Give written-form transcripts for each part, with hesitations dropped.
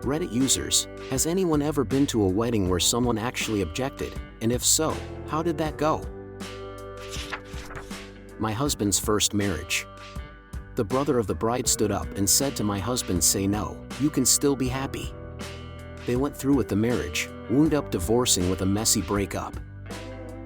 Reddit users, has anyone ever been to a wedding where someone actually objected, and if so, how did that go? My husband's first marriage. The brother of the bride stood up and said to my husband, "Say no, you can still be happy." They went through with the marriage, wound up divorcing with a messy breakup.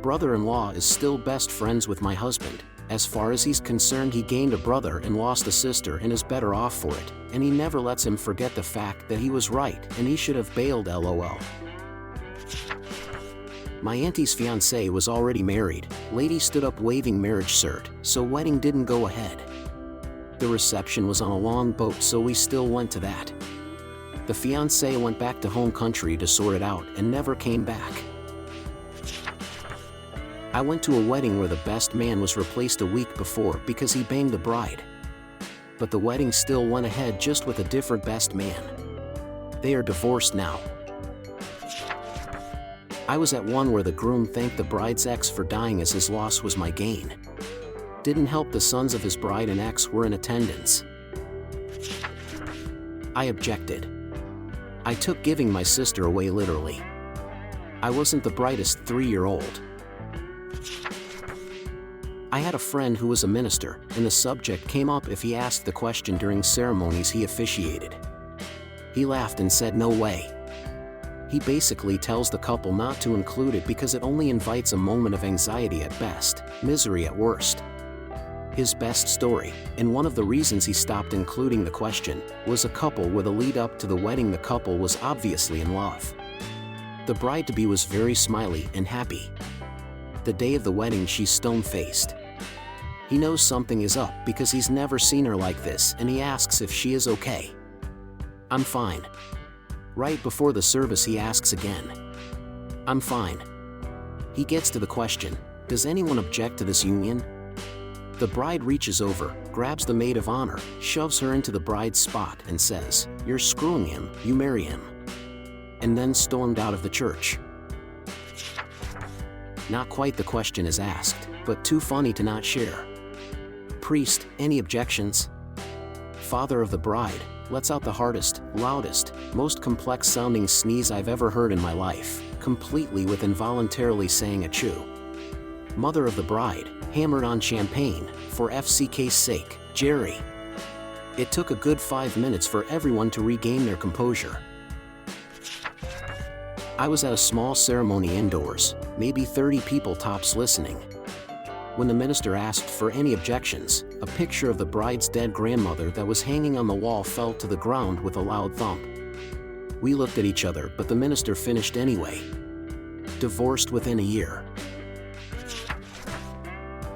Brother-in-law is still best friends with my husband. As far as he's concerned, he gained a brother and lost a sister and is better off for it, and he never lets him forget the fact that he was right and he should have bailed, lol. My auntie's fiancé was already married. Lady stood up waving marriage cert, so wedding didn't go ahead. The reception was on a long boat, so we still went to that. The fiancé went back to home country to sort it out and never came back. I went to a wedding where the best man was replaced a week before because he banged the bride. But the wedding still went ahead, just with a different best man. They are divorced now. I was at one where the groom thanked the bride's ex for dying as his loss was my gain. Didn't help the sons of his bride and ex were in attendance. I objected. I took giving my sister away literally. I wasn't the brightest 3-year-old. I had a friend who was a minister, and the subject came up if he asked the question during ceremonies he officiated. He laughed and said, "No way." He basically tells the couple not to include it because it only invites a moment of anxiety at best, misery at worst. His best story, and one of the reasons he stopped including the question, was a couple where the lead up to the wedding the couple was obviously in love. The bride-to-be was very smiley and happy. The day of the wedding she's stone-faced. He knows something is up because he's never seen her like this, and he asks if she is okay. "I'm fine." Right before the service he asks again. "I'm fine." He gets to the question, "Does anyone object to this union?" The bride reaches over, grabs the maid of honor, shoves her into the bride's spot and says, "You're screwing him, you marry him." And then stormed out of the church. Not quite the question is asked, but too funny to not share. Priest, any objections? Father of the bride, lets out the hardest, loudest, most complex sounding sneeze I've ever heard in my life, completely with involuntarily saying achoo. Mother of the bride, hammered on champagne, for FCK's sake, Jerry. It took a good 5 minutes for everyone to regain their composure. I was at a small ceremony indoors, maybe 30 people tops listening. When the minister asked for any objections, a picture of the bride's dead grandmother that was hanging on the wall fell to the ground with a loud thump. We looked at each other, but the minister finished anyway. Divorced within a year.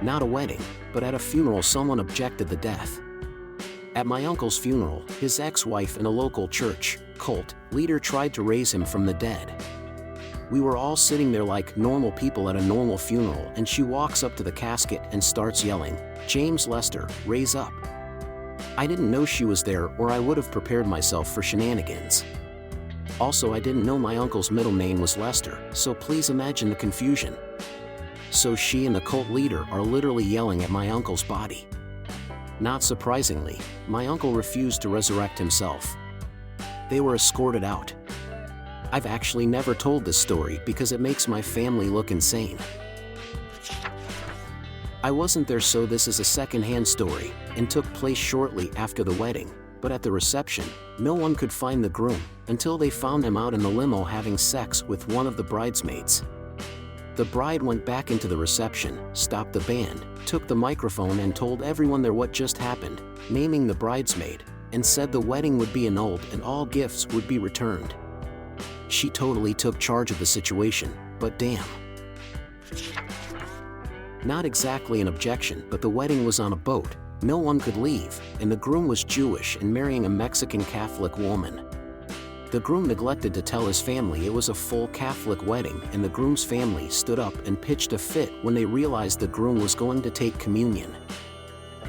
Not a wedding, but at a funeral someone objected the death. At my uncle's funeral, his ex-wife in a local church, cult, leader tried to raise him from the dead. We were all sitting there like normal people at a normal funeral, and she walks up to the casket and starts yelling, "James Lester, raise up." I didn't know she was there, or I would have prepared myself for shenanigans. Also, I didn't know my uncle's middle name was Lester, so please imagine the confusion. So she and the cult leader are literally yelling at my uncle's body. Not surprisingly, my uncle refused to resurrect himself. They were escorted out. I've actually never told this story because it makes my family look insane. I wasn't there, so this is a second-hand story, and took place shortly after the wedding, but at the reception, no one could find the groom, until they found him out in the limo having sex with one of the bridesmaids. The bride went back into the reception, stopped the band, took the microphone and told everyone there what just happened, naming the bridesmaid, and said the wedding would be annulled and all gifts would be returned. She totally took charge of the situation, but damn. Not exactly an objection, but the wedding was on a boat, no one could leave, and the groom was Jewish and marrying a Mexican Catholic woman. The groom neglected to tell his family it was a full Catholic wedding, and the groom's family stood up and pitched a fit when they realized the groom was going to take communion.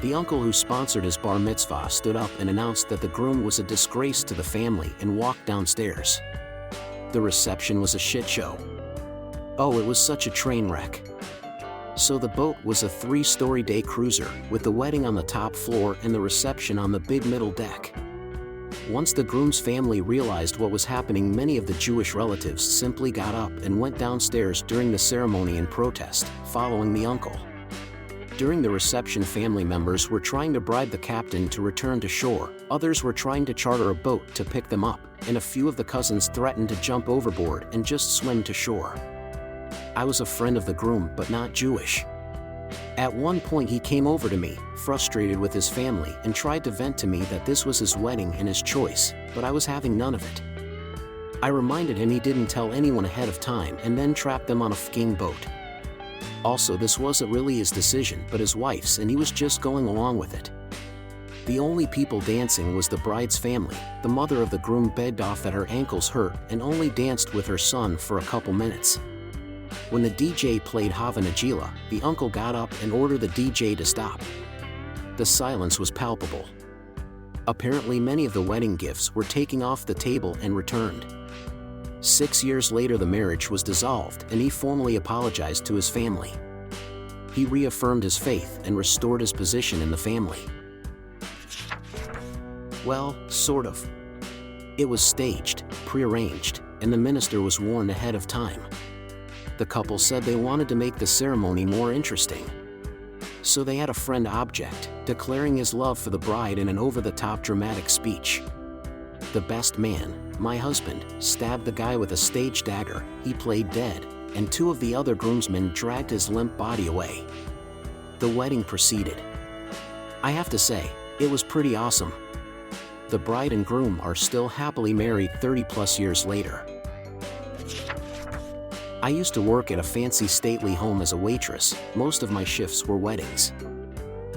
The uncle who sponsored his bar mitzvah stood up and announced that the groom was a disgrace to the family and walked downstairs. The reception was a shit show. Oh, it was such a train wreck. So the boat was a 3-story day cruiser, with the wedding on the top floor and the reception on the big middle deck. Once the groom's family realized what was happening, many of the Jewish relatives simply got up and went downstairs during the ceremony in protest, following the uncle. During the reception, family members were trying to bribe the captain to return to shore, others were trying to charter a boat to pick them up, and a few of the cousins threatened to jump overboard and just swim to shore. I was a friend of the groom but not Jewish. At one point he came over to me, frustrated with his family, and tried to vent to me that this was his wedding and his choice, but I was having none of it. I reminded him he didn't tell anyone ahead of time and then trapped them on a f***ing boat. Also, this wasn't really his decision but his wife's, and he was just going along with it. The only people dancing was the bride's family. The mother of the groom begged off that her ankles hurt and only danced with her son for a couple minutes. When the DJ played Hava Nagila, the uncle got up and ordered the DJ to stop. The silence was palpable. Apparently many of the wedding gifts were taken off the table and returned. 6 years later the marriage was dissolved and he formally apologized to his family. He reaffirmed his faith and restored his position in the family. Well, sort of. It was staged, prearranged, and the minister was warned ahead of time. The couple said they wanted to make the ceremony more interesting. So they had a friend object, declaring his love for the bride in an over-the-top dramatic speech. The best man, my husband, stabbed the guy with a stage dagger. He played dead, and 2 of the other groomsmen dragged his limp body away. The wedding proceeded. I have to say, it was pretty awesome. The bride and groom are still happily married 30+ years later. I used to work at a fancy stately home as a waitress. Most of my shifts were weddings.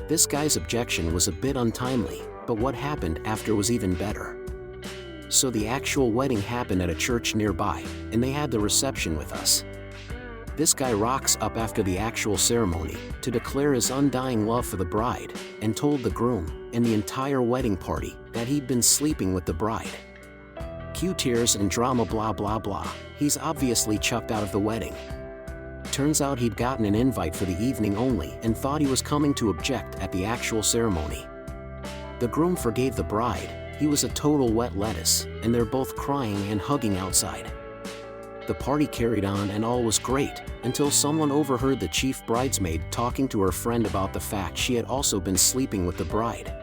This guy's objection was a bit untimely, but what happened after was even better. So the actual wedding happened at a church nearby, and they had the reception with us. This guy rocks up after the actual ceremony to declare his undying love for the bride, and told the groom and the entire wedding party that he'd been sleeping with the bride. Cue tears and drama, blah blah blah. He's obviously chucked out of the wedding. Turns out he'd gotten an invite for the evening only and thought he was coming to object at the actual ceremony. The groom forgave the bride. He was a total wet lettuce, and they're both crying and hugging outside. The party carried on and all was great, until someone overheard the chief bridesmaid talking to her friend about the fact she had also been sleeping with the bride.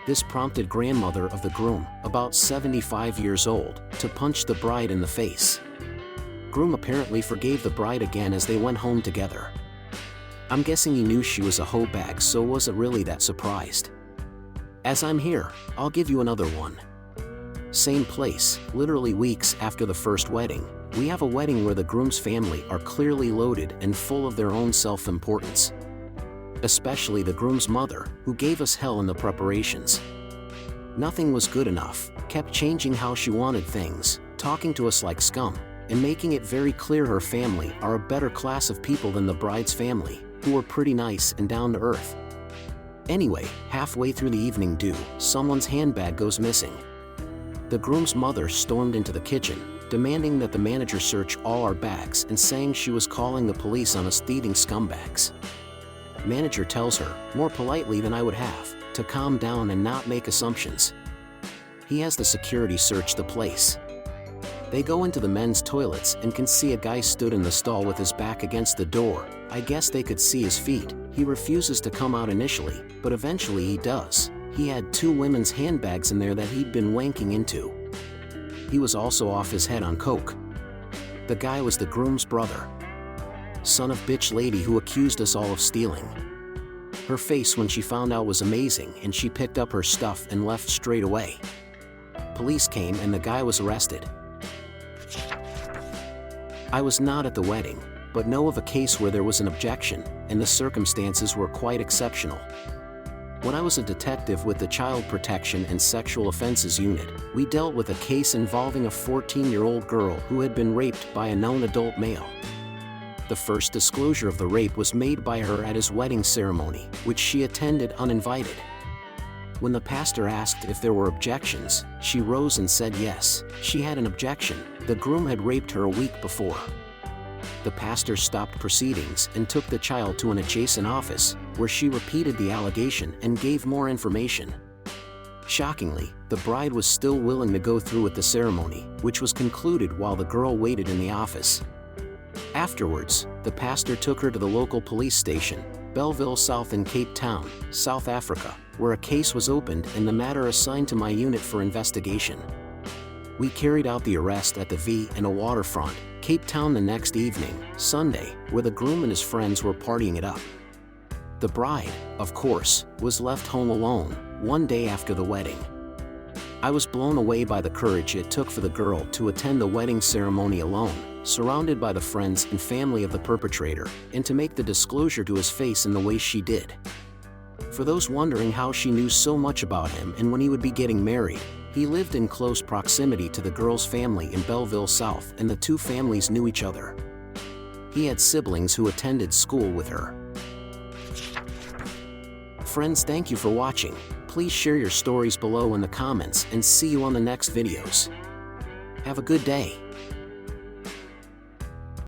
This prompted grandmother of the groom, about 75 years old, to punch the bride in the face. Groom apparently forgave the bride again as they went home together. I'm guessing he knew she was a hoe bag, so wasn't really that surprised. As I'm here, I'll give you another one. Same place, literally weeks after the first wedding, we have a wedding where the groom's family are clearly loaded and full of their own self-importance. Especially the groom's mother, who gave us hell in the preparations. Nothing was good enough, kept changing how she wanted things, talking to us like scum, and making it very clear her family are a better class of people than the bride's family, who were pretty nice and down to earth. Anyway, halfway through the evening due, someone's handbag goes missing. The groom's mother stormed into the kitchen, demanding that the manager search all our bags and saying she was calling the police on us thieving scumbags. Manager tells her, more politely than I would have, to calm down and not make assumptions. He has the security search the place. They go into the men's toilets and can see a guy stood in the stall with his back against the door. I guess they could see his feet. He refuses to come out initially, but eventually he does. He had 2 women's handbags in there that he'd been wanking into. He was also off his head on coke. The guy was the groom's brother. Son of bitch lady who accused us all of stealing. Her face when she found out was amazing, and she picked up her stuff and left straight away. Police came and the guy was arrested. I was not at the wedding, but know of a case where there was an objection, and the circumstances were quite exceptional. When I was a detective with the Child Protection and Sexual Offenses Unit, we dealt with a case involving a 14-year-old girl who had been raped by a known adult male. The first disclosure of the rape was made by her at his wedding ceremony, which she attended uninvited. When the pastor asked if there were objections, she rose and said yes, she had an objection. The groom had raped her a week before. The pastor stopped proceedings and took the child to an adjacent office, where she repeated the allegation and gave more information. Shockingly, the bride was still willing to go through with the ceremony, which was concluded while the girl waited in the office. Afterwards, the pastor took her to the local police station, Belleville South in Cape Town, South Africa, where a case was opened and the matter assigned to my unit for investigation. We carried out the arrest at the V and a waterfront, Cape Town the next evening, Sunday, where the groom and his friends were partying it up. The bride, of course, was left home alone, one day after the wedding. I was blown away by the courage it took for the girl to attend the wedding ceremony alone, surrounded by the friends and family of the perpetrator, and to make the disclosure to his face in the way she did. For those wondering how she knew so much about him and when he would be getting married, he lived in close proximity to the girl's family in Belleville South, and the two families knew each other. He had siblings who attended school with her. Friends, thank you for watching. Please share your stories below in the comments and see you on the next videos. Have a good day.